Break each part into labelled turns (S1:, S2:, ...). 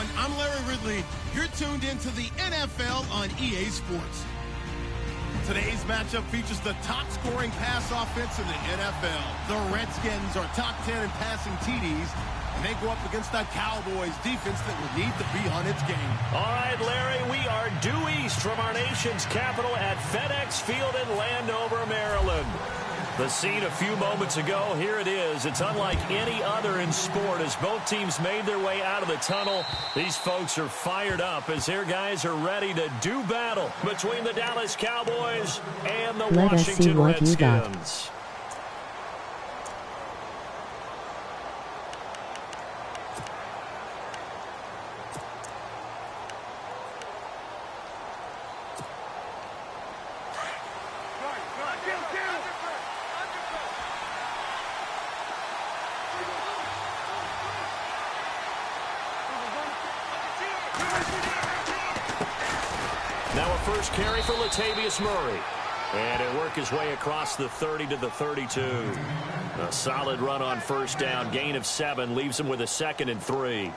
S1: everyone. I'm Larry Ridley. You're tuned into the NFL on EA Sports. Today's matchup features the top-scoring pass offense in the NFL. The Redskins are top 10 in passing TDs, and they go up against the Cowboys defense that will need to be on its game.
S2: All right, Larry, we are due east from our nation's capital at FedEx Field in Landover, Maryland. The scene a few moments ago, here it is. It's unlike any other in sport as both teams made their way out of the tunnel. These folks are fired up as their guys are ready to do battle between the Dallas Cowboys and the Washington Redskins. Now a first carry for Latavius Murray. And he'll work his way across the 30 to the 32. A solid run on first down. Gain of 7 leaves him with a 2nd and 3.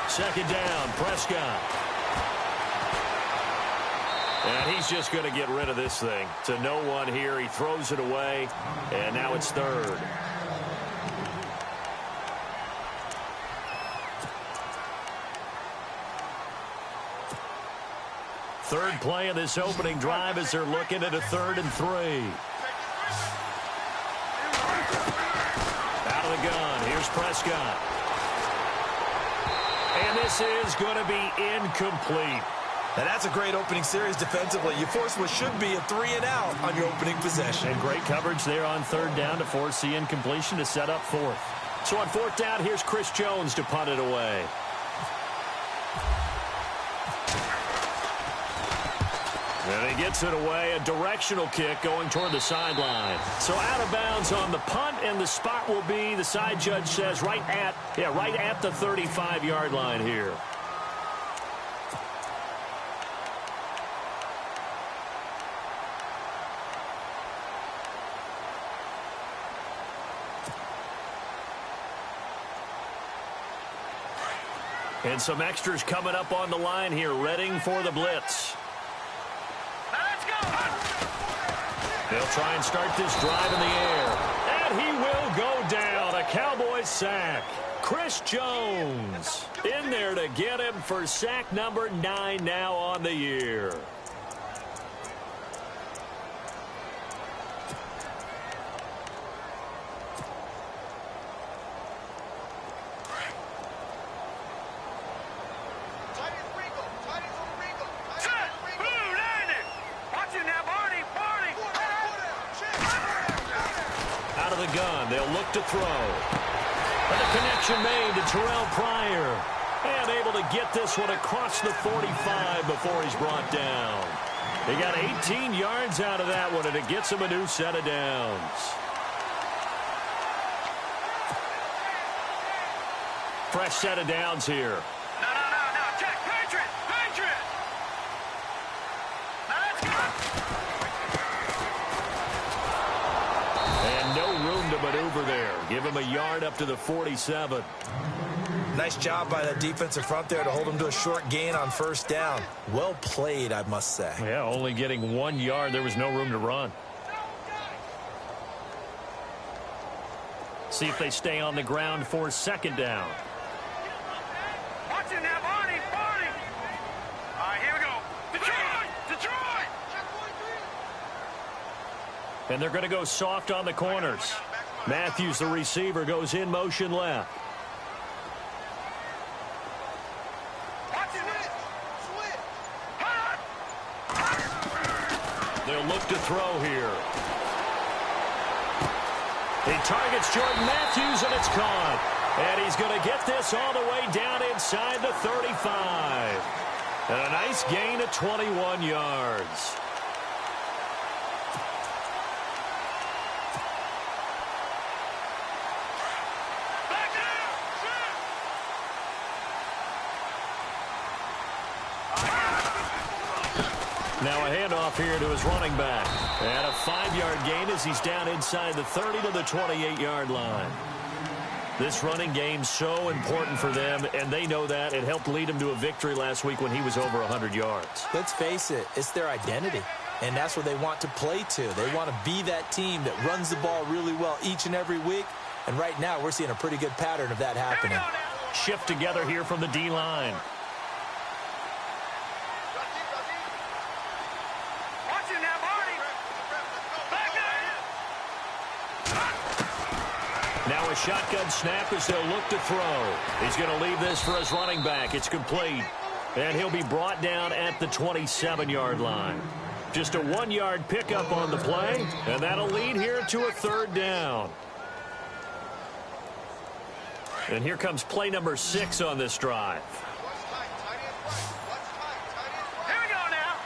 S2: Second down, Prescott. And he's just going to get rid of this thing. To no one here. He throws it away. And now it's 3rd. Third play of this opening drive as they're looking at a 3rd and 3. Out of the gun. Here's Prescott. And this is going to be incomplete.
S3: And that's a great opening series defensively. You force what should be a 3 and out on your opening possession.
S2: And great coverage there on 3rd down to force the incompletion to set up 4th. So on 4th down, here's Chris Jones to punt it away. And he gets it away. A directional kick going toward the sideline. So out of bounds on the punt, and the spot will be, the side judge says, right at the 35-yard line here. And some extras coming up on the line here, readying for the blitz.
S4: Let's go!
S2: They'll try and start this drive in the air. And he will go down. A Cowboys sack. Chris Jones in there to get him for sack number 9 now on the year. They'll look to throw. And the connection made to Terrell Pryor. And able to get this one across the 45 before he's brought down. He got 18 yards out of that one, and it gets him a new set of downs. Fresh set of downs here.
S4: No. Check. Patriot. Now let's go.
S2: And no room to maneuver there. Give him a yard up to the 47.
S3: Nice job by the defensive front there to hold him to a short gain on first down. Well played, I must say.
S2: Yeah, only getting 1 yard. There was no room to run. See if they stay on the ground for second down.
S4: Watch it now, Barney. All right, here we go. Detroit!
S2: And they're going to go soft on the corners. Matthews, the receiver, goes in motion left. They'll look to throw here. He targets Jordan Matthews, and it's caught. And he's going to get this all the way down inside the 35. And a nice gain of 21 yards. Now a handoff here to his running back. And a 5-yard gain as he's down inside the 30 to the 28-yard line. This running game's so important for them, and they know that. It helped lead him to a victory last week when he was over 100 yards.
S3: Let's face it, it's their identity, and that's what they want to play to. They want to be that team that runs the ball really well each and every week, and right now we're seeing a pretty good pattern of that happening.
S2: Shift together here from the D-line. Now a shotgun snap as they'll look to throw. He's going to leave this for his running back. It's complete. And he'll be brought down at the 27-yard line. Just a 1-yard pickup on the play, and that'll lead here to a 3rd down. And here comes play number 6 on this drive.
S4: Here we go now.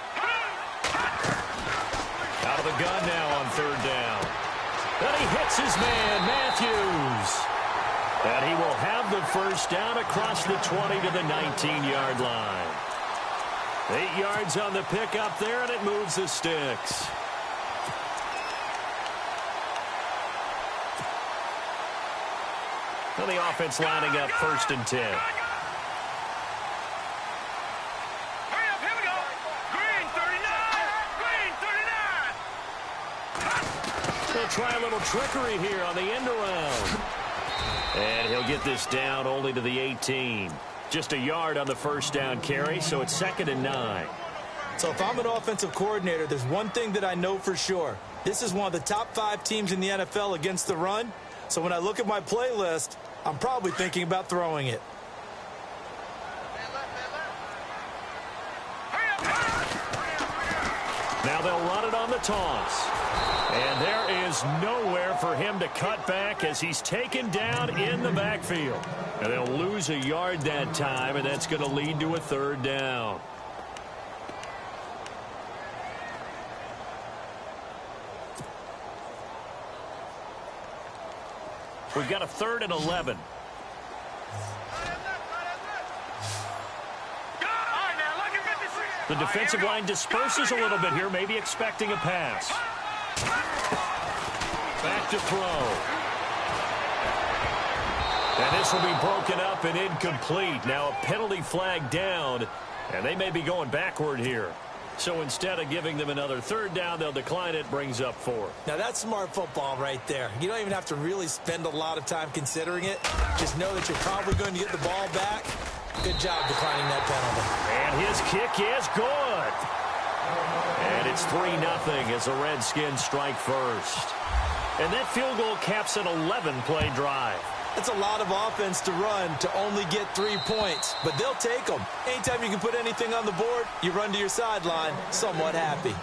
S2: Out of the gun now on 3rd down. And he hits his man, Matthews. And he will have the 1st down across the 20 to the 19-yard line. 8 yards on the pickup there, and it moves the sticks. And the offense lining up 1st and 10.
S4: Hurry up, here we go. Green 39. Green 39.
S2: He'll try a little trickery here on the end around. And he'll get this down only to the 18. Just a yard on the 1st down carry, so it's 2nd and 9.
S3: So if I'm an offensive coordinator, there's one thing that I know for sure. This is one of the top 5 teams in the NFL against the run. So when I look at my playlist, I'm probably thinking about throwing it.
S2: Now they'll run it on the toss. And there is nowhere for him to cut back as he's taken down in the backfield. And they'll lose a yard that time, and that's going to lead to a 3rd down. We've got a 3rd and 11. The defensive line disperses a little bit here, maybe expecting a pass. Back to throw. And this will be broken up and incomplete. Now a penalty flag down, and they may be going backward here. So instead of giving them another 3rd down, they'll decline it, brings up 4.
S3: Now that's smart football right there. You don't even have to really spend a lot of time considering it. Just know that you're probably going to get the ball back. Good job declining that penalty.
S2: And his kick is good. And it's 3-0 as the Redskins strike first. And that field goal caps an 11-play drive.
S3: It's a lot of offense to run to only get 3 points, but they'll take them. Anytime you can put anything on the board, you run to your sideline, somewhat happy.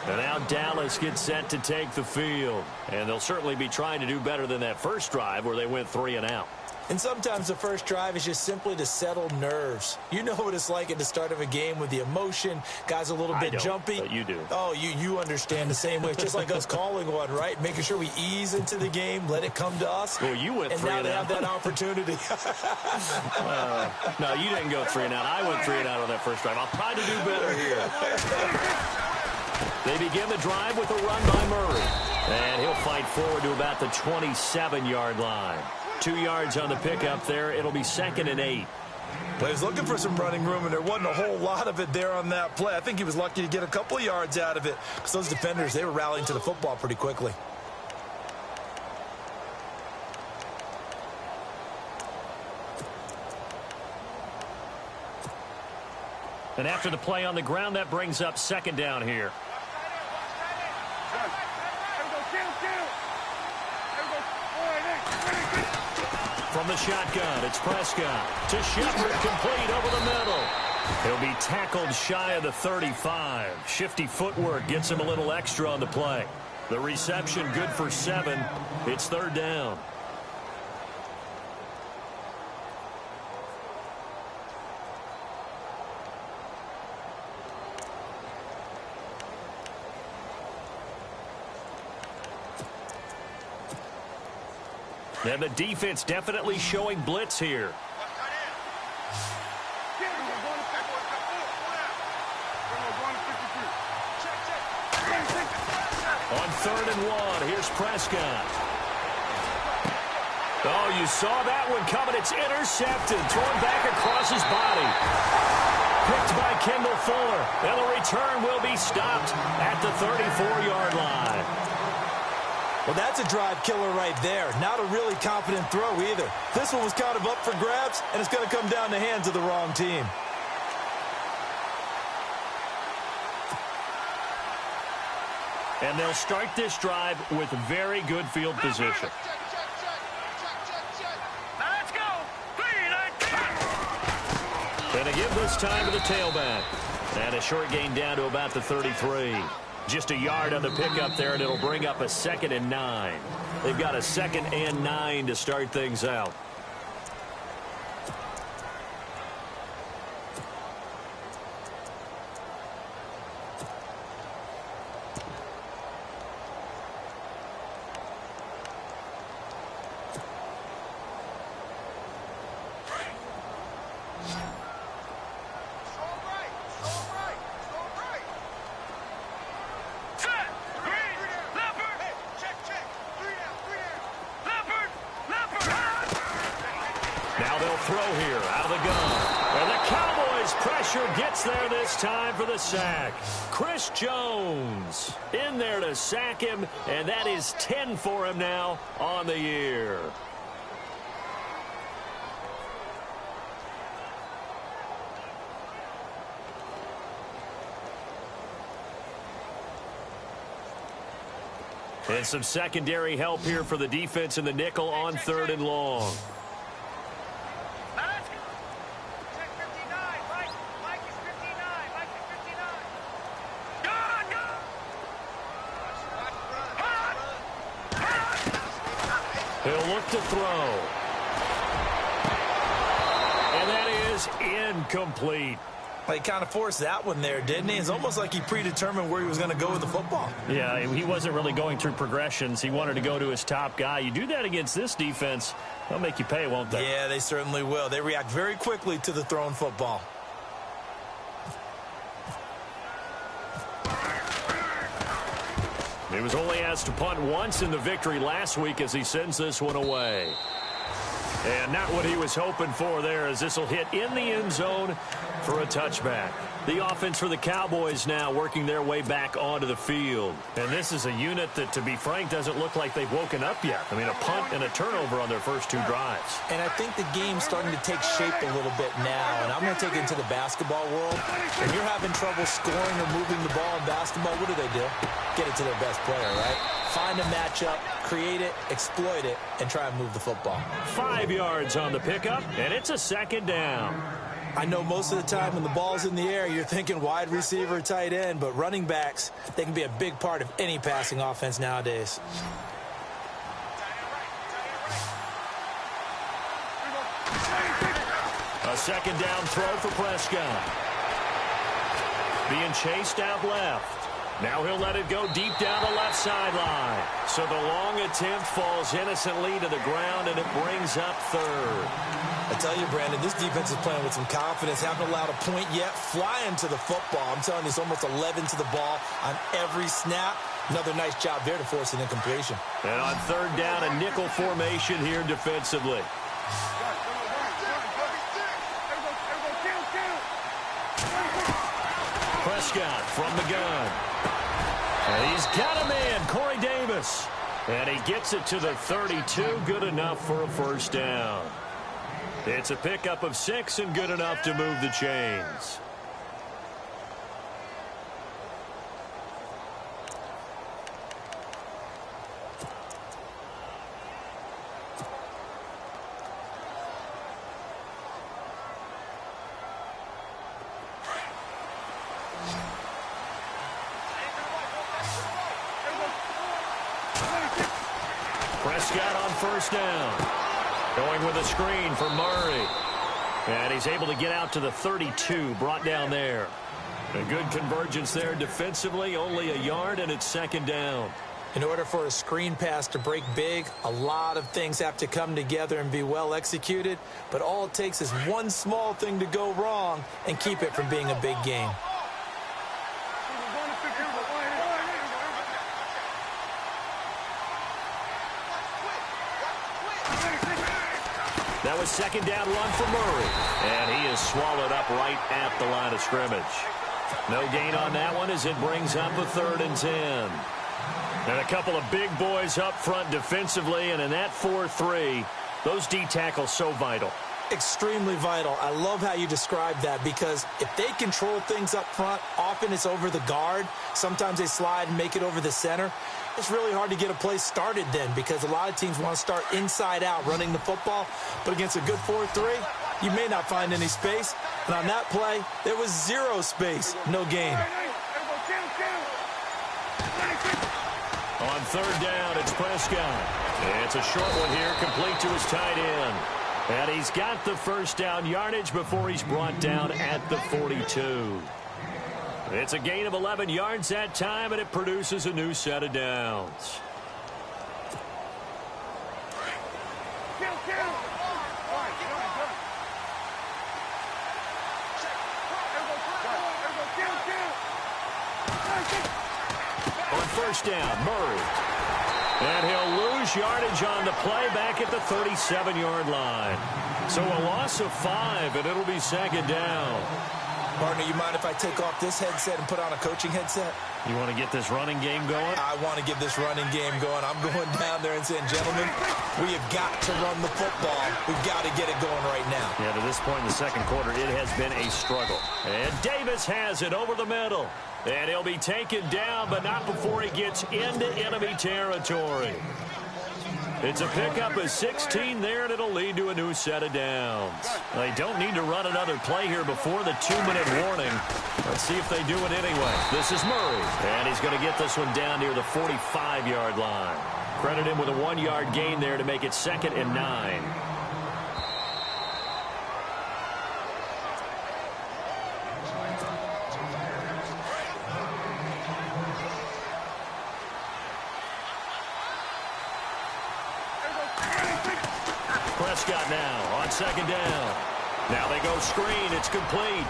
S2: And now Dallas gets set to take the field. And they'll certainly be trying to do better than that first drive where they went 3 and out.
S3: And sometimes the first drive is just simply to settle nerves. You know what it's like at the start of a game with the emotion. Guys a little bit jumpy.
S2: But you do.
S3: Oh, you understand the same way. It's just like us calling one, right? Making sure we ease into the game, let it come to us.
S2: Well, you went 3 and out.
S3: And now they have that opportunity.
S2: No, you didn't go 3 and out. I went 3 and out on that first drive. I'll try to do better here. They begin the drive with a run by Murray. And he'll fight forward to about the 27-yard line. 2 yards on the pickup there. It'll be 2nd and 8.
S3: Well, he was looking for some running room, and there wasn't a whole lot of it there on that play. I think he was lucky to get a couple of yards out of it because those defenders, they were rallying to the football pretty quickly.
S2: And after the play on the ground, that brings up 2nd down here. From the shotgun, it's Prescott to Shepard, complete over the middle. He'll be tackled shy of the 35. Shifty footwork gets him a little extra on the play. The reception good for 7. It's 3rd down. And the defense definitely showing blitz here. 3rd and 1. Here's Prescott. Oh, you saw that one coming. It's intercepted. Thrown back across his body. Picked by Kendall Fuller. And the return will be stopped at the 34-yard line.
S3: Well, that's a drive killer right there. Not a really confident throw either. This one was kind of up for grabs, and it's going to come down the hands of the wrong team.
S2: And they'll start this drive with very good field position.
S4: Now let's go. 3, 9,
S2: And to give this time to the tailback. And a short gain down to about the 33. Just a yard on the pickup there, and it'll bring up a 2nd and 9. They've got a 2nd and 9 to start things out. There this time for the sack. Chris Jones in there to sack him, and that is 10 for him now on the year. And some secondary help here for the defense in the nickel on 3rd and long. He'll look to throw. And that is incomplete.
S3: Well, he kind of forced that one there, didn't he? It's almost like he predetermined where he was going to go with the football.
S2: Yeah, he wasn't really going through progressions. He wanted to go to his top guy. You do that against this defense, they'll make you pay, won't they?
S3: Yeah, they certainly will. They react very quickly to the thrown football.
S2: He was only asked to punt once in the victory last week as he sends this one away. And not what he was hoping for there, as this will hit in the end zone for a touchback. The offense for the Cowboys now working their way back onto the field. And this is a unit that, to be frank, doesn't look like they've woken up yet. I mean, a punt and a turnover on their first 2 drives.
S3: And I think the game's starting to take shape a little bit now. And I'm going to take it into the basketball world. When you're having trouble scoring or moving the ball in basketball, what do? Get it to their best player, right? Find a matchup, create it, exploit it, and try and move the football.
S2: 5 yards on the pickup, and it's a 2nd down.
S3: I know most of the time when the ball's in the air, you're thinking wide receiver, tight end, but running backs, they can be a big part of any passing offense nowadays.
S2: A 2nd down throw for Prescott. Being chased out left. Now he'll let it go deep down the left sideline. So the long attempt falls innocently to the ground, and it brings up 3rd.
S3: I tell you, Brandon, this defense is playing with some confidence. Haven't allowed a point yet. Flying to the football. I'm telling you, it's almost 11 to the ball on every snap. Another nice job there to force an incompletion.
S2: And on 3rd down, a nickel formation here defensively. Prescott from the gun. And he's got a man, Corey Davis. And he gets it to the 32, good enough for a 1st down. It's a pickup of 6 and good enough to move the chains. Prescott on 1st down. Going with a screen for Murray. And he's able to get out to the 32, brought down there. A good convergence there defensively, only a yard, and it's 2nd down.
S3: In order for a screen pass to break big, a lot of things have to come together and be well executed. But all it takes is one small thing to go wrong and keep it from being a big gain.
S2: That was second down run for Murray. And he is swallowed up right at the line of scrimmage. No gain on that one as it brings up a 3rd and 10. And a couple of big boys up front defensively, and in that 4-3, those D tackles so vital.
S3: Extremely vital. I love how you describe that, because if they control things up front, often it's over the guard. Sometimes they slide and make it over the center. It's really hard to get a play started then, because a lot of teams want to start inside out running the football. But against a good 4-3, you may not find any space. And on that play, there was 0 space. No gain.
S2: On 3rd down, it's Prescott. It's a short one here, complete to his tight end. And he's got the 1st down yardage before he's brought down at the 42. It's a gain of 11 yards that time, and it produces a new set of downs. On 1st down, Murray. And he'll lose yardage on the play back at the 37-yard line. So a loss of 5, and it'll be 2nd down.
S3: Partner, you mind if I take off this headset and put on a coaching headset?
S2: You want to get this running game going?
S3: I want to get this running game going. I'm going down there and saying, gentlemen, we have got to run the football. We've got to get it going right now.
S2: Yeah, to this point in the 2nd quarter, it has been a struggle. And Davis has it over the middle. And he'll be taken down, but not before he gets into enemy territory. It's a pickup of 16 there, and it'll lead to a new set of downs. They don't need to run another play here before the 2-minute warning. Let's see if they do it anyway. This is Murray, and he's going to get this one down near the 45-yard line. Credit him with a 1-yard gain there to make it 2nd and 9. Prescott now on 2nd down. Now they go screen. It's complete.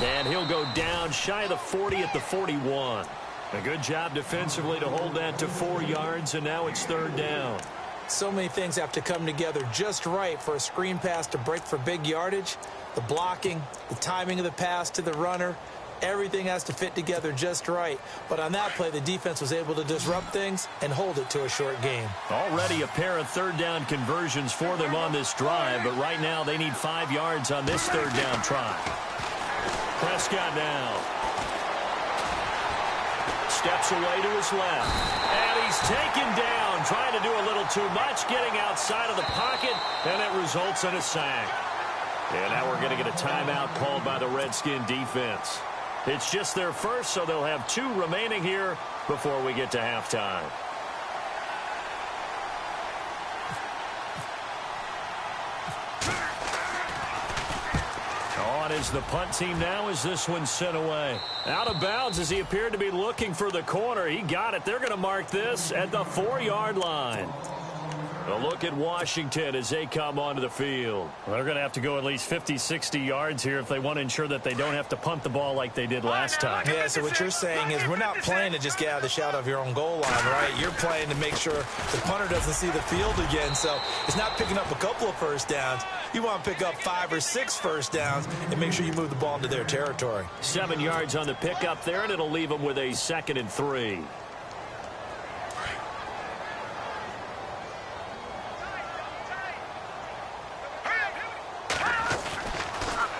S2: And he'll go down shy of the 40 at the 41. A good job defensively to hold that to 4 yards, and now it's 3rd down.
S3: So many things have to come together just right for a screen pass to break for big yardage. The blocking, the timing of the pass to the runner, everything has to fit together just right. But on that play, the defense was able to disrupt things and hold it to a short game.
S2: Already a pair of 3rd down conversions for them on this drive, but right now they need 5 yards on this 3rd down try. Prescott now. Steps away to his left. And he's taken down, trying to do a little too much, getting outside of the pocket, and it results in a sack. And now we're going to get a timeout called by the Redskin defense. It's just their first, so they'll have 2 remaining here before we get to halftime. On is the punt team now as this one's sent away. Out of bounds as he appeared to be looking for the corner. He got it. They're going to mark this at the 4-yard line. A look at Washington as they come onto the field. Well, they're going to have to go at least 50, 60 yards here if they want to ensure that they don't have to punt the ball like they did last time.
S3: Yeah, so what you're saying is we're not playing to just get out of the shadow of your own goal line, right? You're playing to make sure the punter doesn't see the field again. So it's not picking up a couple of first downs. You want to pick up 5 or 6 first downs and make sure you move the ball into their territory.
S2: 7 yards on the pickup there, and it'll leave them with a 2nd and 3.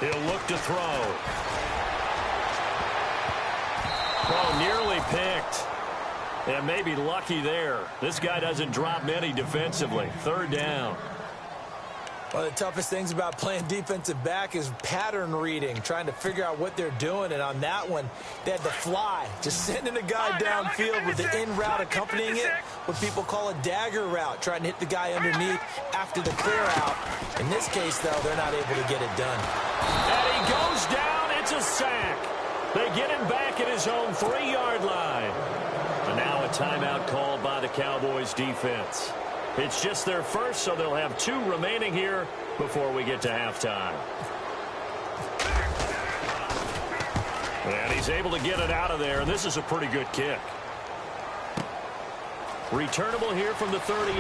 S2: He'll look to throw. Oh, nearly picked. And maybe lucky there. This guy doesn't drop many defensively. 3rd down.
S3: One of the toughest things about playing defensive back is pattern reading, trying to figure out what they're doing. And on that one, they had to fly, just sending a guy downfield with the in route accompanying it, what people call a dagger route, trying to hit the guy underneath after the clear out. In this case, though, they're not able to get it done.
S2: And he goes down. It's a sack. They get him back at his own 3-yard line. And now a timeout called by the Cowboys defense. It's just their first, so they'll have 2 remaining here before we get to halftime. And he's able to get it out of there, and this is a pretty good kick. Returnable here from the 38.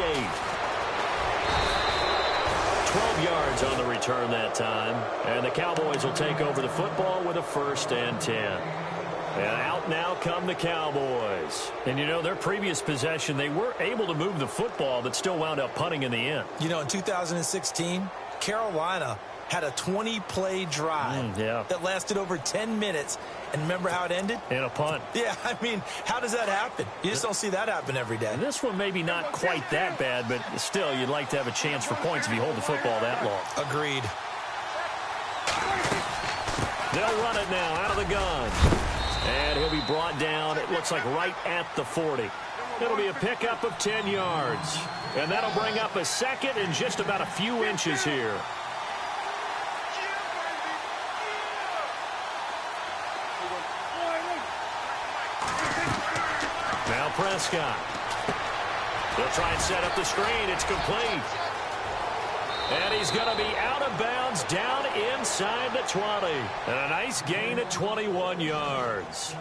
S2: 12 yards on the return that time. And the Cowboys will take over the football with a 1st and 10. And out now come the Cowboys. And, you know, their previous possession, they were able to move the football but still wound up punting in the end.
S3: You know, in 2016, Carolina had a 20-play drive that lasted over 10 minutes. And remember how it ended?
S2: In a punt.
S3: Yeah, I mean, how does that happen? You just don't see that happen every day.
S2: And this one maybe not quite that bad, but still, you'd like to have a chance for points if you hold the football that long.
S3: Agreed.
S2: They'll run it now out of the gun. And he'll be brought down, it looks like right at the 40. It'll be a pickup of 10 yards. And that'll bring up a 2nd and just about a few inches here. Now Prescott. They'll try and set up the screen. It's complete. And he's going to be out of bounds down inside the 20. And a nice gain at 21 yards.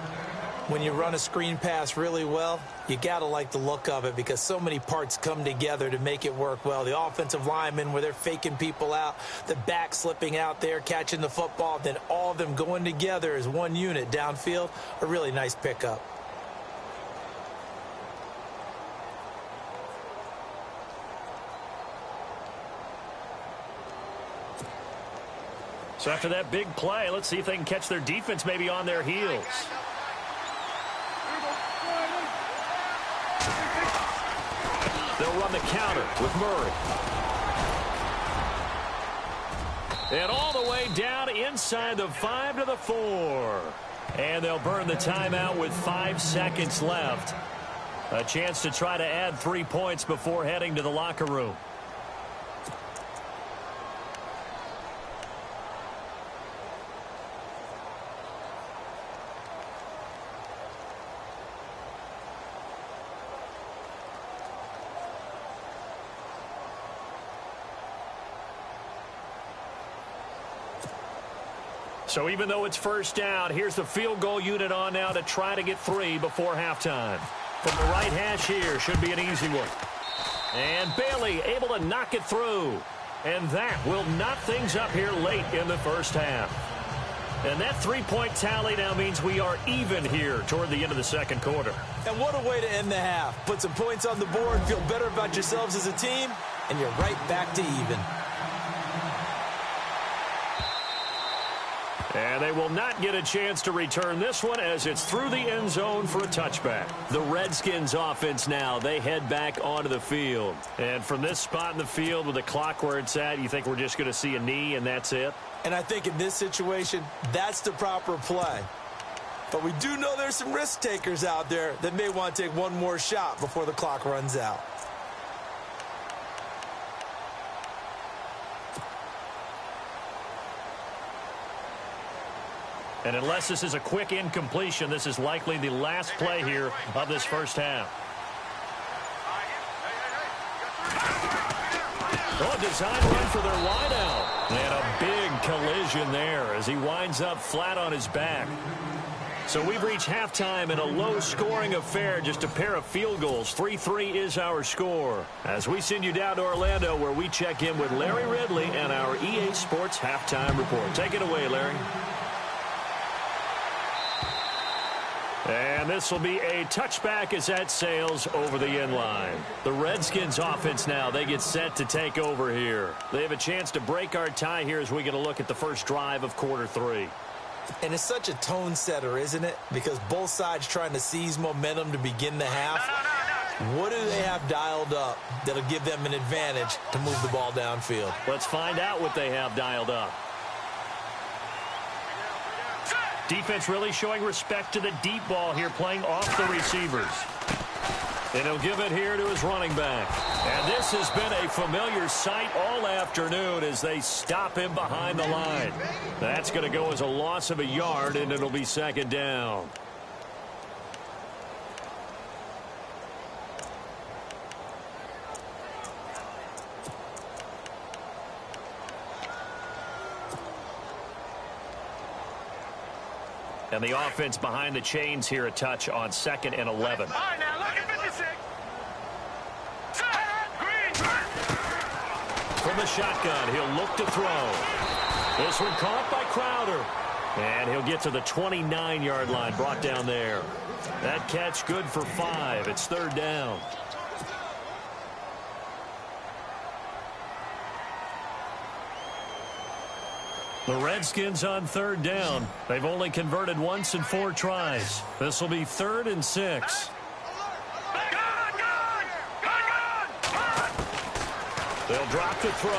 S3: When you run a screen pass really well, you got to like the look of it because so many parts come together to make it work well. The offensive linemen where they're faking people out, the back slipping out there, catching the football, then all of them going together as one unit downfield. A really nice pickup.
S2: So after that big play, let's see if they can catch their defense maybe on their heels. They'll run the counter with Murray. And all the way down inside the 5 to the 4. And they'll burn the timeout with 5 seconds left. A chance to try to add 3 points before heading to the locker room. So even though it's first down, here's the field goal unit on now to try to get 3 before halftime. From the right hash here, should be an easy one. And Bailey able to knock it through. And that will knot things up here late in the first half. And that 3-point tally now means we are even here toward the end of the second quarter.
S3: And what a way to end the half. Put some points on the board, feel better about yourselves as a team, and you're right back to even.
S2: And they will not get a chance to return this one as it's through the end zone for a touchback. The Redskins offense now, they head back onto the field. And from this spot in the field with the clock where it's at, you think we're just going to see a knee and that's it?
S3: And I think in this situation, that's the proper play. But we do know there's some risk takers out there that may want to take one more shot before the clock runs out.
S2: And unless this is a quick incompletion, this is likely the last play here of this first half. Oh, design run for their wideout. And a big collision there as he winds up flat on his back. So we've reached halftime in a low-scoring affair, just a pair of field goals. 3-3 is our score. As we send you down to Orlando where we check in with Larry Ridley and our EA Sports Halftime Report. Take it away, Larry. And this will be a touchback as that sails over the end line. The Redskins offense now, they get set to take over here. They have a chance to break our tie here as we get a look at the first drive of quarter 3.
S3: And it's such a tone setter, isn't it? Because both sides trying to seize momentum to begin the half. What do they have dialed up that'll give them an advantage to move the ball downfield?
S2: Let's find out what they have dialed up. Defense really showing respect to the deep ball here, playing off the receivers. And he'll give it here to his running back. And this has been a familiar sight all afternoon as they stop him behind the line. That's going to go as a loss of a yard, and it'll be second down. And the offense behind the chains here a touch on 2nd and 11.
S4: All right, now look at 56.
S2: From from the shotgun. He'll look to throw. This one caught by Crowder. And he'll get to the 29-yard line, brought down there. That catch good for 5. It's third down. The Redskins on third down. They've only converted once in 4 tries. This will be 3rd and 6. They'll drop the throw.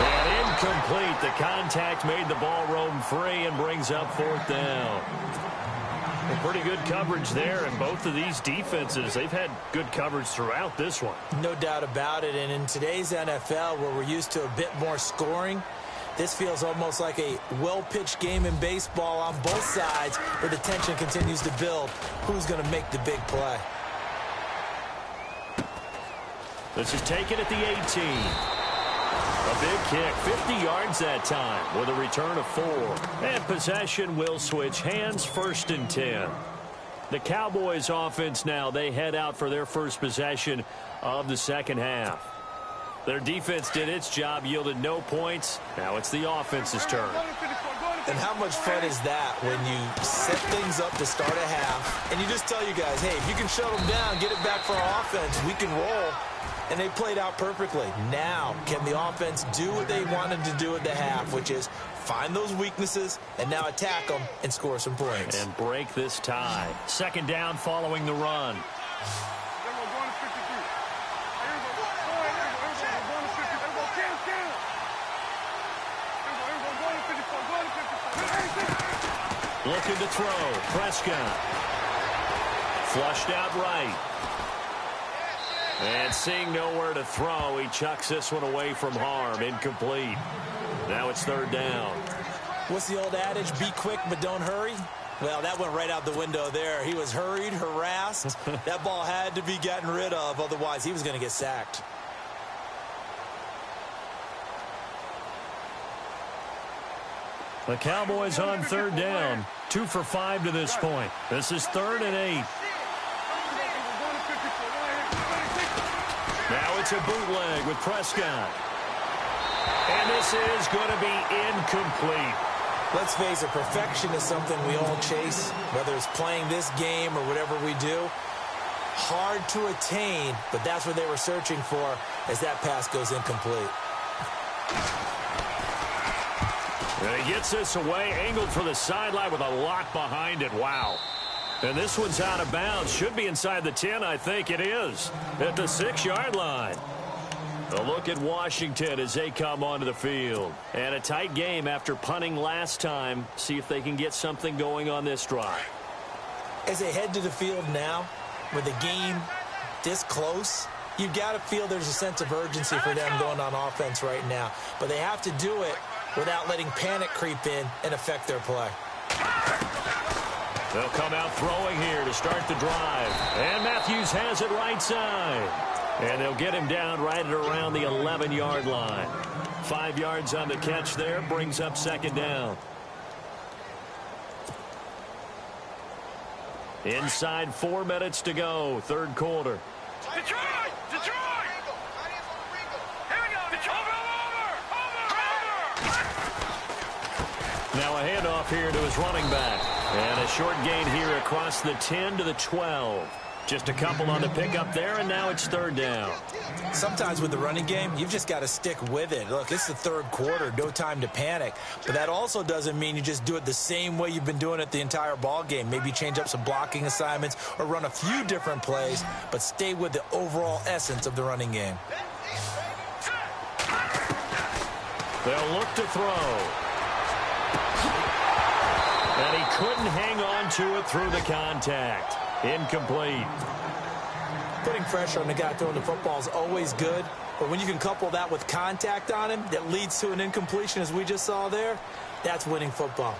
S2: And incomplete. The contact made the ball roam free and brings up 4th down. Well, pretty good coverage there, and both of these defenses, they've had good coverage throughout this one.
S3: No doubt about it, and in today's NFL, where we're used to a bit more scoring, this feels almost like a well-pitched game in baseball on both sides, where the tension continues to build. Who's going to make the big play?
S2: This is taken at the 18. A big kick, 50 yards that time with a return of 4. And possession will switch hands, 1st and 10. The Cowboys offense now, they head out for their first possession of the second half. Their defense did its job, yielded no points. Now it's the offense's turn.
S3: And how much fun is that when you set things up to start a half and you just tell you guys, hey, if you can shut them down, get it back for our offense, we can roll. And they played out perfectly. Now, can the offense do what they wanted to do at the half, which is find those weaknesses and now attack them and score some points.
S2: And break this tie. 2nd down following the run. Looking to throw. Prescott. Flushed out right. And seeing nowhere to throw, he chucks this one away from harm. Incomplete. Now it's 3rd down.
S3: What's the old adage? Be quick, but don't hurry. Well, that went right out the window there. He was hurried, harassed. That ball had to be gotten rid of. Otherwise, he was going to get sacked.
S2: The Cowboys on 3rd down. 2 for 5 to this point. This is 3rd and 8. Now it's a bootleg with Prescott. And this is going to be incomplete.
S3: Let's face it, perfection is something we all chase, whether it's playing this game or whatever we do. Hard to attain, but that's what they were searching for as that pass goes incomplete.
S2: And he gets this away, angled for the sideline with a lot behind it. Wow. And this one's out of bounds. Should be inside the 10, I think it is. At the 6-yard line. A look at Washington as they come onto the field. And a tight game after punting last time. See if they can get something going on this drive.
S3: As they head to the field now, with the game this close, you've got to feel there's a sense of urgency for them going on offense right now. But they have to do it without letting panic creep in and affect their play.
S2: They'll come out throwing here to start the drive. And Matthews has it right side. And they'll get him down right at around the 11-yard line. 5 yards on the catch there, brings up 2nd down. Inside 4 minutes to go, 3rd quarter.
S4: Detroit! Detroit! Here we go! Detroit! Over!
S2: Now a handoff here to his running back. And a short gain here across the 10 to the 12. Just a couple on the pickup there, and now it's 3rd down.
S3: Sometimes with the running game, you've just got to stick with it. Look, it's the 3rd quarter, no time to panic. But that also doesn't mean you just do it the same way you've been doing it the entire ball game. Maybe change up some blocking assignments or run a few different plays, but stay with the overall essence of the running game.
S2: They'll look to throw. And he couldn't hang on to it through the contact. Incomplete.
S3: Putting pressure on the guy throwing the football is always good, but when you can couple that with contact on him that leads to an incompletion as we just saw there, that's winning football.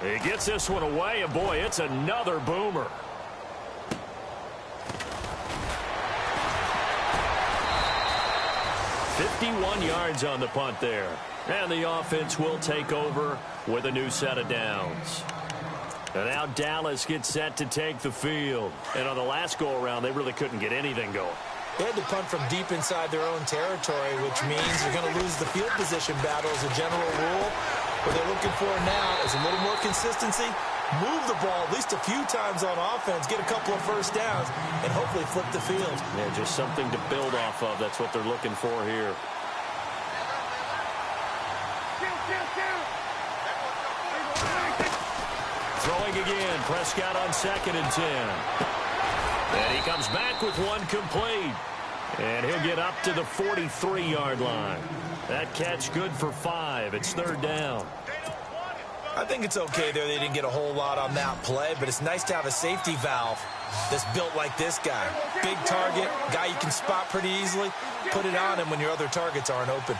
S2: He gets this one away, and boy, it's another boomer. 51 yards on the punt there. And the offense will take over with a new set of downs. And now Dallas gets set to take the field. And on the last go-around, they really couldn't get anything going.
S3: They had to punt from deep inside their own territory, which means you're going to lose the field position battle as a general rule. What they're looking for now is a little more consistency, move the ball at least a few times on offense, get a couple of first downs, and hopefully flip the field.
S2: Yeah, just something to build off of. That's what they're looking for here. Throwing again, Prescott on 2nd and 10. And he comes back with one complete. And he'll get up to the 43-yard line. That catch good for 5. It's 3rd down.
S3: I think it's okay there. They didn't get a whole lot on that play, but it's nice to have a safety valve that's built like this guy. Big target, guy you can spot pretty easily. Put it on him when your other targets aren't open.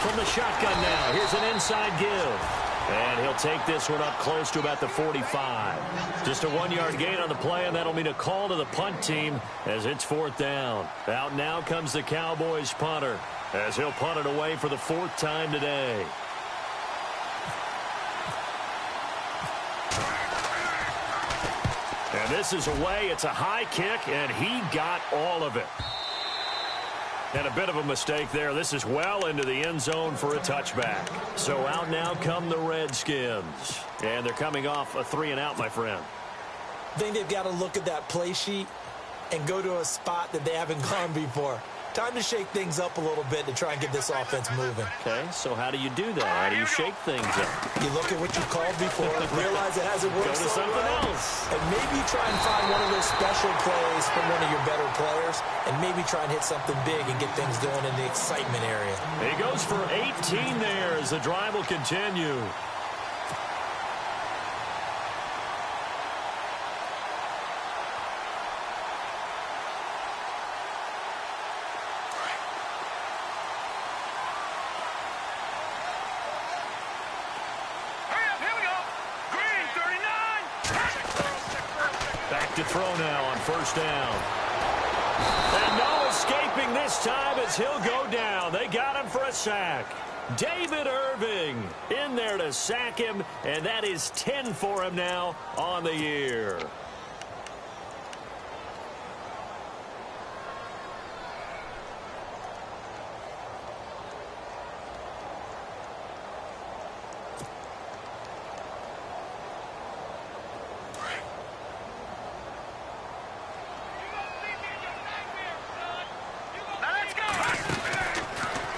S2: From the shotgun now, here's an inside give. And he'll take this one up close to about the 45. Just a 1-yard gain on the play, and that'll mean a call to the punt team as it's 4th down. Out now comes the Cowboys punter as he'll punt it away for the 4th time today. And this is away. It's a high kick, and he got all of it. And a bit of a mistake there. This is well into the end zone for a touchback. So out now come the Redskins. And they're coming off a 3-and-out, my friend.
S3: I think they've got to look at that play sheet and go to a spot that they haven't gone before. Time to shake things up a little bit to try and get this offense moving.
S2: Okay, so how do you do that? How do you shake things up?
S3: You look at what you called before, realize it hasn't worked
S2: Go to something else.
S3: and maybe try and find one of those special plays from one of your better players, and maybe try and hit something big and get things going in the excitement area.
S2: He goes for 18 there as the drive will continue. To throw now on 1st down. And no escaping this time as he'll go down. They got him for a sack. David Irving in there to sack him, and that is 10 for him now on the year.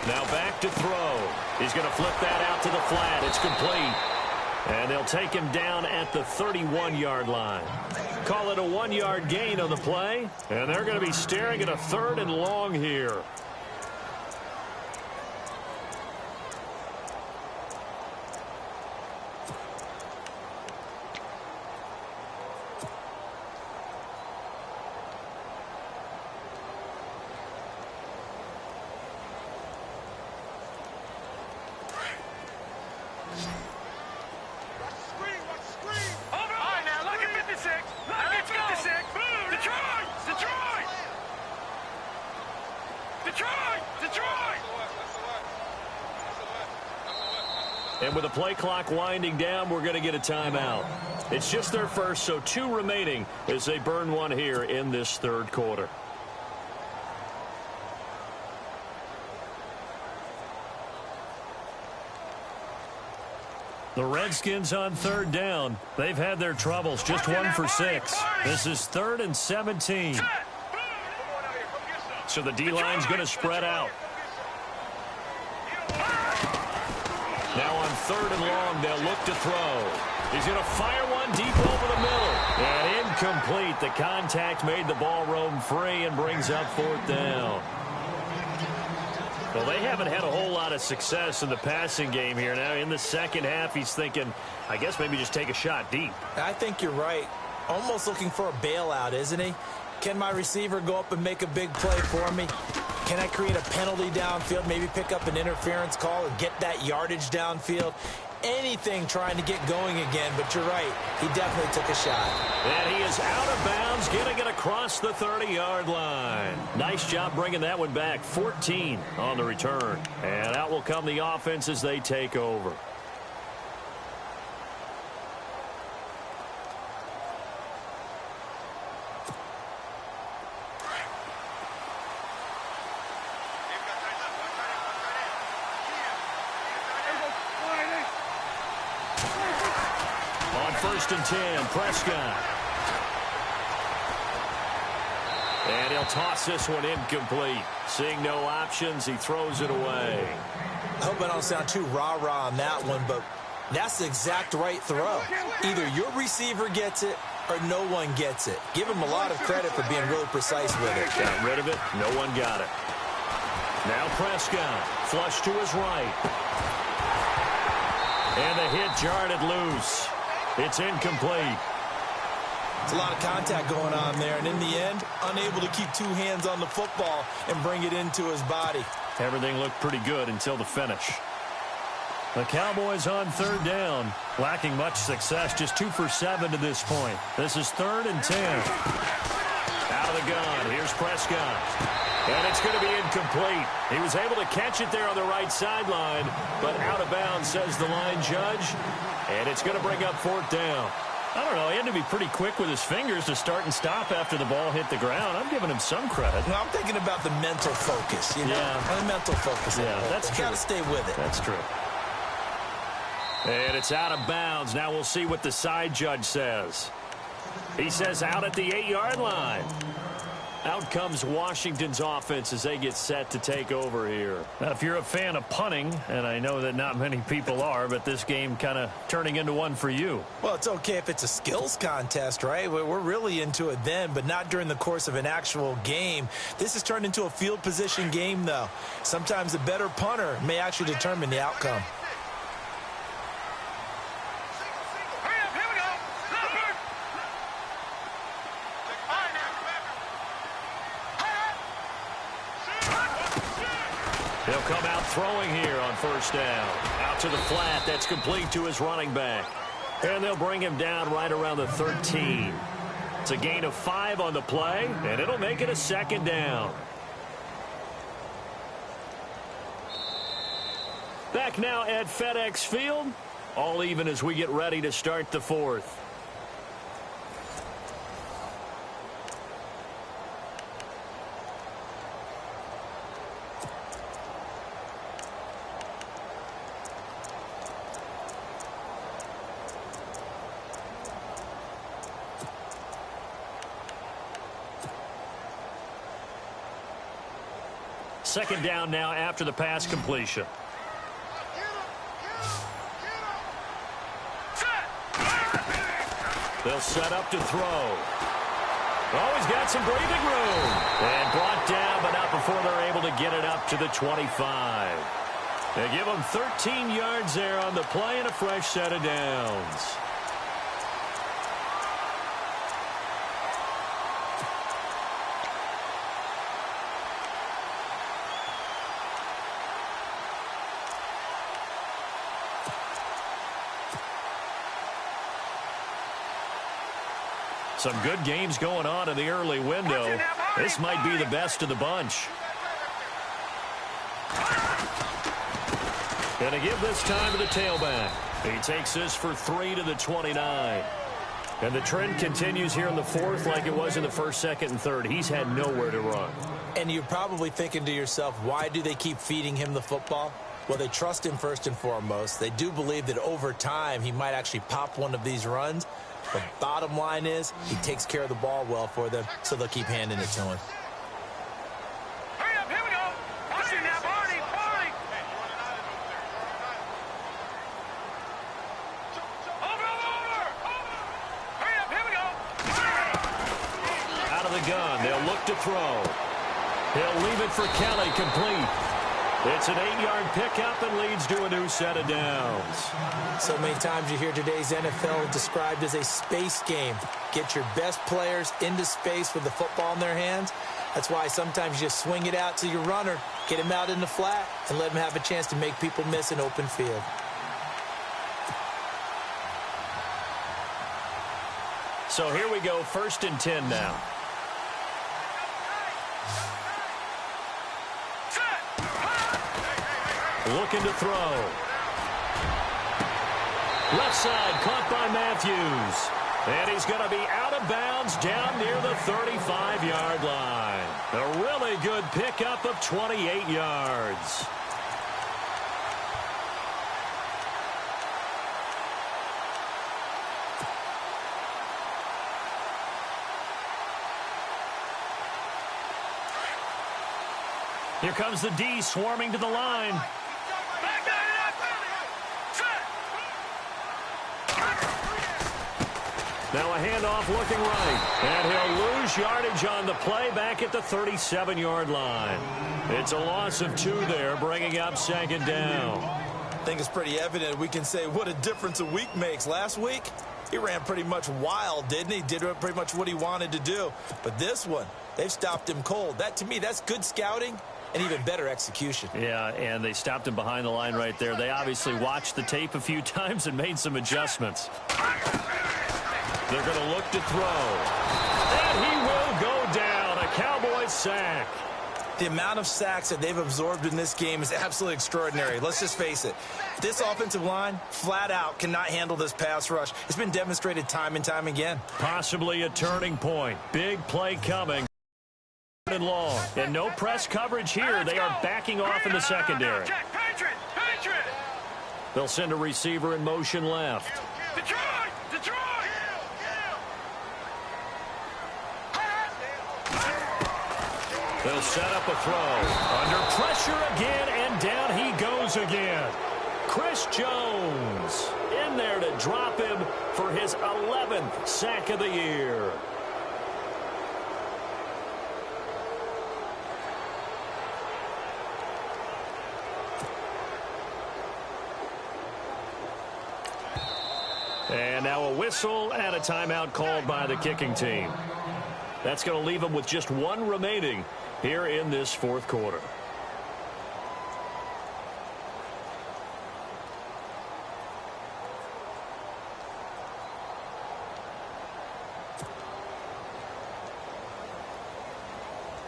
S2: Now back to throw. He's going to flip that out to the flat. It's complete. And they'll take him down at the 31-yard line. Call it a 1-yard gain on the play. And they're going to be staring at a 3rd and long here. And with the play clock winding down, we're going to get a timeout. It's just their first, so 2 remaining as they burn one here in this 3rd quarter. The Redskins on 3rd down. They've had their troubles, just 1 for 6. This is 3rd and 17. So the D-line's going to spread out. Now on 3rd and long, they'll look to throw. He's going to fire one deep over the middle. And incomplete. The contact made the ball roam free and brings up 4th down. Well, they haven't had a whole lot of success in the passing game here. Now in the second half, he's thinking, I guess maybe just take a shot deep.
S3: I think you're right. Almost looking for a bailout, isn't he? Can my receiver go up and make a big play for me? Can I create a penalty downfield, maybe pick up an interference call and get that yardage downfield? Anything trying to get going again, but you're right. He definitely took a shot.
S2: And he is out of bounds, getting it across the 30-yard line. Nice job bringing that one back. 14 on the return. And out will come the offense as they take over. First and 10, Prescott. And he'll toss this one incomplete. Seeing no options, he throws it away.
S3: I hope I don't sound too rah-rah on that one, but that's the exact right throw. Either your receiver gets it or no one gets it. Give him a lot of credit for being really precise with it.
S2: Got rid of it. No one got it. Now Prescott, flush to his right. And the hit jarred it loose. It's incomplete.
S3: It's a lot of contact going on there, and in the end, unable to keep two hands on the football and bring it into his body.
S2: Everything looked pretty good until the finish. The Cowboys on third down, lacking much success, just 2 for 7 to this point. This is 3rd and 10. Out of the gun, here's Prescott. And it's going to be incomplete. He was able to catch it there on the right sideline, but out of bounds, says the line judge. And it's going to bring up 4th down. I don't know. He had to be pretty quick with his fingers to start and stop after the ball hit the ground. I'm giving him some credit.
S3: No, I'm thinking about the mental focus, you know? Yeah. The mental focus.
S2: Yeah, that's true.
S3: Got to stay with it.
S2: That's true. And it's out of bounds. Now we'll see what the side judge says. He says out at the 8-yard line. Out comes Washington's offense as they get set to take over here. Now, if you're a fan of punting, and I know that not many people are, but this game kind of turning into one for you.
S3: Well, it's okay if it's a skills contest, right? We're really into it then, but not during the course of an actual game. This has turned into a field position game, though. Sometimes a better punter may actually determine the outcome.
S2: He'll come out throwing here on first down. Out to the flat. That's complete to his running back. And they'll bring him down right around the 13. It's a gain of 5 on the play, and it'll make it a 2nd down. Back now at FedEx Field. All even as we get ready to start the 4th. Second down now after the pass completion. They'll set up to throw. Oh, he's got some breathing room. And brought down, but not before they're able to get it up to the 25. They give him 13 yards there on the play and a fresh set of downs. Some good games going on in the early window. This might be the best of the bunch. Gonna give this time to the tailback. He takes this for 3 to the 29. And the trend continues here in the 4th like it was in the 1st, 2nd, and 3rd. He's had nowhere to run.
S3: And you're probably thinking to yourself, why do they keep feeding him the football? Well, they trust him first and foremost. They do believe that over time he might actually pop one of these runs. But bottom line is he takes care of the ball well for them, so they'll keep handing it to him.
S4: Hurry up, here we go. Watch it now, Barney, Barney. Over. Hurry up, here we go.
S2: Out of the gun, they'll look to throw. He'll leave it for Kelly, complete. It's an 8-yard pickup and leads to a new set of downs.
S3: So many times you hear today's NFL described as a space game. Get your best players into space with the football in their hands, That's why sometimes you just swing it out to your runner, get him out in the flat, and let him have a chance to make people miss an open field.
S2: So here we go, 1st and 10 now. Looking to throw. Left side, caught by Matthews. And he's going to be out of bounds down near the 35-yard line. A really good pickup of 28 yards. Here comes the D swarming to the line. Now a handoff looking right. And he'll lose yardage on the play back at the 37-yard line. It's a loss of 2 there, bringing up 2nd down.
S3: I think it's pretty evident we can say what a difference a week makes. Last week, he ran pretty much wild, didn't he? Did pretty much what he wanted to do. But this one, they've stopped him cold. That, to me, that's good scouting and even better execution.
S2: Yeah, and they stopped him behind the line right there. They obviously watched the tape a few times and made some adjustments. They're going to look to throw. And he will go down. A Cowboys sack.
S3: The amount of sacks that they've absorbed in this game is absolutely extraordinary. Let's just face it. This offensive line, flat out, cannot handle this pass rush. It's been demonstrated time and time again.
S2: Possibly a turning point. Big play coming. And long. And no press coverage here. They are backing off in the secondary. They'll send a receiver in motion left. They'll set up a throw. Under pressure again, and down he goes again. Chris Jones in there to drop him for his 11th sack of the year. And now a whistle and a timeout called by the kicking team. That's going to leave them with just 1 remaining here in this 4th quarter.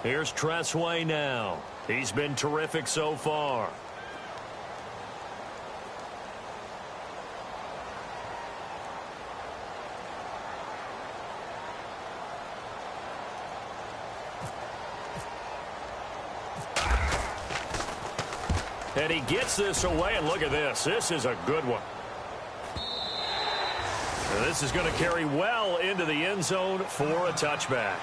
S2: Here's Tressway now. He's been terrific so far. And he gets this away, and look at this. This is a good one. And this is going to carry well into the end zone for a touchback.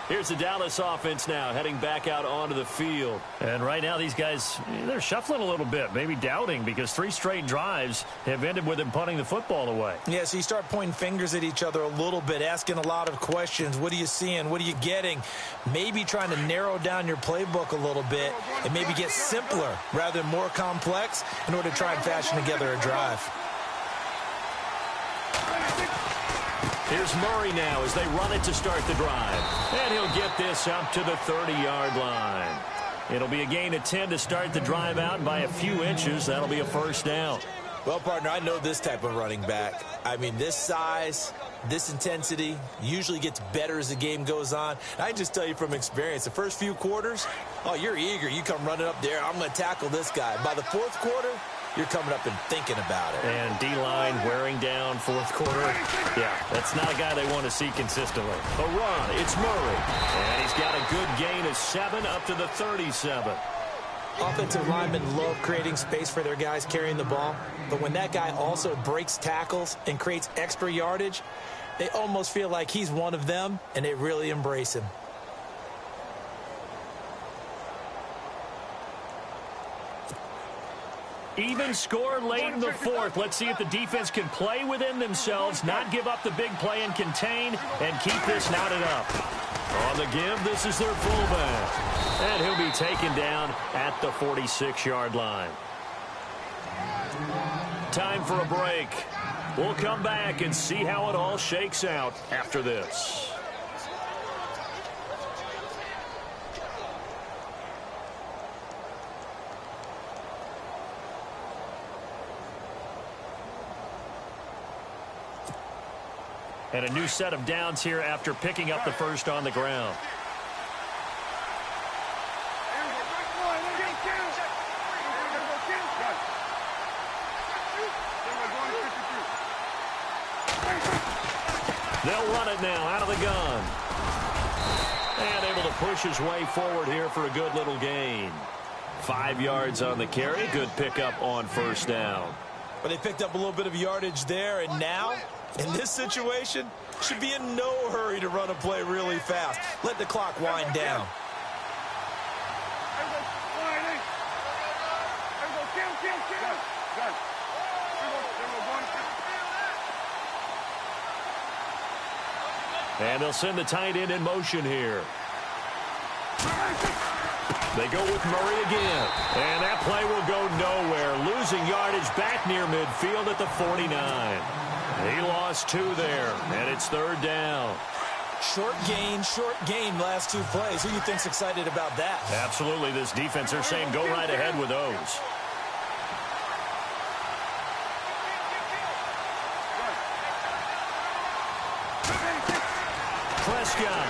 S2: Here's the Dallas offense now heading back out onto the field. And right now these guys, they're shuffling a little bit, maybe doubting, because 3 straight drives have ended with them punting the football away.
S3: Yeah, so you start pointing fingers at each other a little bit, asking a lot of questions. What are you seeing? What are you getting? Maybe trying to narrow down your playbook a little bit and maybe get simpler rather than more complex in order to try and fashion together a drive.
S2: Here's Murray now as they run it to start the drive. And he'll get this up to the 30-yard line. It'll be a gain of 10 to start the drive out, and by a few inches, that'll be a 1st down.
S3: Well, partner, I know this type of running back. I mean, this size, this intensity usually gets better as the game goes on. I can just tell you from experience, the first few quarters, oh, you're eager. You come running up there, I'm going to tackle this guy. By the 4th quarter, you're coming up and thinking about it.
S2: And D-line wearing down 4th quarter. Yeah, that's not a guy they want to see consistently. A run, it's Murray. And he's got a good gain of 7 up to the 37.
S3: Offensive linemen love creating space for their guys carrying the ball. But when that guy also breaks tackles and creates extra yardage, they almost feel like he's one of them, and they really embrace him.
S2: Even score late in the 4th. Let's see if the defense can play within themselves, not give up the big play and contain, and keep this knotted up. On the give, this is their fullback. And he'll be taken down at the 46-yard line. Time for a break. We'll come back and see how it all shakes out after this. And a new set of downs here after picking up the first on the ground. They'll run it now out of the gun. And able to push his way forward here for a good little gain. 5 yards on the carry. Good pickup on first down.
S3: But they picked up a little bit of yardage there, and now, in this situation, should be in no hurry to run a play really fast. Let the clock wind down.
S2: And they'll send the tight end in motion here. They go with Murray again. And that play will go nowhere. Losing yardage back near midfield at the 49. He lost 2 there, and it's third down.
S3: Short gain, last 2 plays. Who do you think's excited about that?
S2: Absolutely. This defense, they're saying go right ahead with those. Prescott.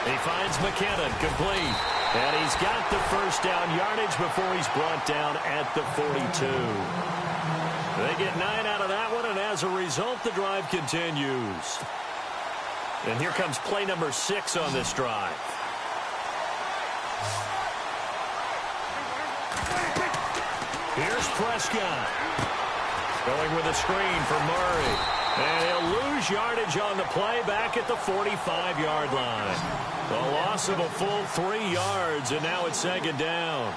S2: He finds McKinnon, complete. And he's got the first down yardage before he's brought down at the 42. They get 9 out of that one, and as a result, the drive continues. And here comes play number 6 on this drive. Here's Prescott. Going with a screen for Murray. And he'll lose yardage on the play back at the 45-yard line. A loss of a full 3 yards, and now it's second down.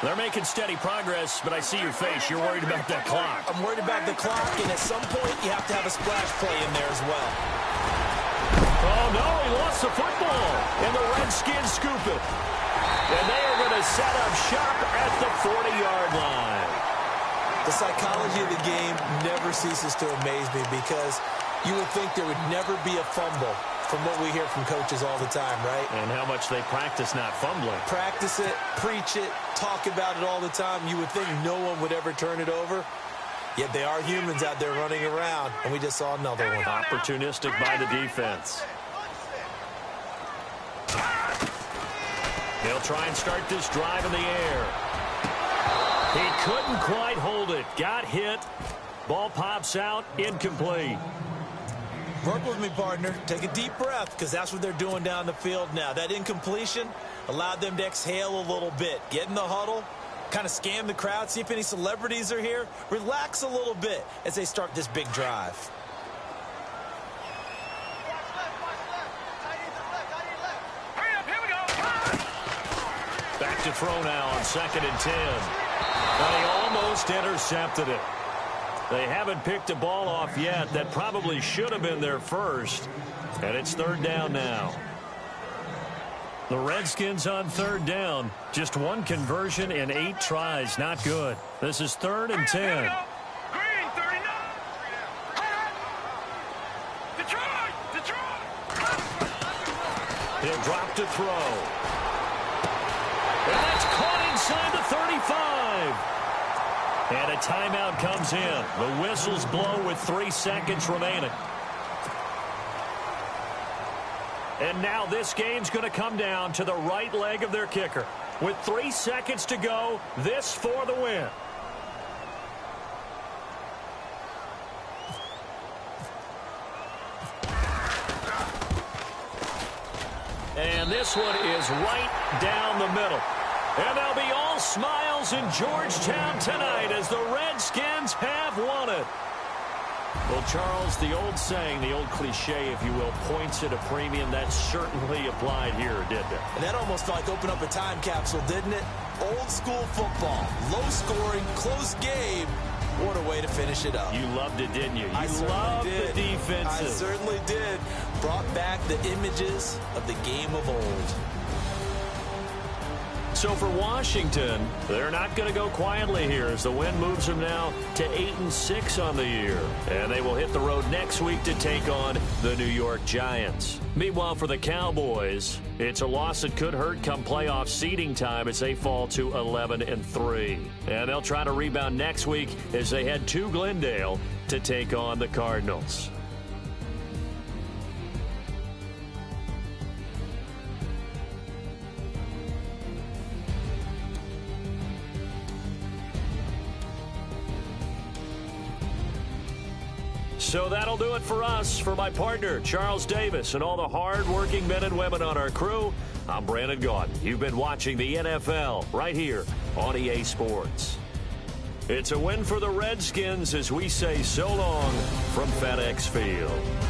S2: They're making steady progress, but I see your face. You're worried about that clock.
S3: I'm worried about the clock, and at some point, you have to have a splash play in there as well.
S2: Oh, no, he lost the football, and the Redskins scoop it. And they are going to set up shop at the 40-yard line.
S3: The psychology of the game never ceases to amaze me because you would think there would never be a fumble from what we hear from coaches all the time, right?
S2: And how much they practice not fumbling.
S3: Practice it, preach it, talk about it all the time. You would think no one would ever turn it over. Yet they are humans out there running around, and we just saw another one.
S2: Opportunistic by the defense. They'll try and start this drive in the air. He couldn't quite hold it. Got hit. Ball pops out. Incomplete.
S3: Work with me, partner. Take a deep breath because that's what they're doing down the field now. That incompletion allowed them to exhale a little bit. Get in the huddle. Kind of scan the crowd. See if any celebrities are here. Relax a little bit as they start this big drive.
S2: Back to throw now on 2nd and 10. And he almost intercepted it. They haven't picked a ball off yet. That probably should have been their first. And it's third down now. The Redskins on third down. Just 1 conversion in 8 tries. Not good. This is 3rd and 10.
S4: Green, 39. Detroit.
S2: He'll drop to throw. And that's caught inside the 35. And a timeout comes in. The whistles blow with 3 seconds remaining. And now this game's going to come down to the right leg of their kicker. With 3 seconds to go, this for the win. And this one is right down the middle. And they'll be all smiles in Georgetown tonight as the Redskins have won it. Well, Charles, the old saying, the old cliche, if you will, points at a premium. That certainly applied here, didn't it?
S3: And that almost felt like open up a time capsule, didn't it? Old school football, low scoring, close game. What a way to finish it up.
S2: You loved it, didn't you?
S3: I
S2: loved
S3: did.
S2: the defensive.
S3: I certainly did. Brought back the images of the game of old.
S2: So for Washington, they're not going to go quietly here as the win moves them now to 8-6 on the year. And they will hit the road next week to take on the New York Giants. Meanwhile, for the Cowboys, it's a loss that could hurt come playoff seeding time as they fall to 11-3. And they'll try to rebound next week as they head to Glendale to take on the Cardinals. So that'll do it for us. For my partner, Charles Davis, and all the hard-working men and women on our crew, I'm Brandon Gaudin. You've been watching the NFL right here on EA Sports. It's a win for the Redskins as we say so long from FedEx Field.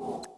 S5: you.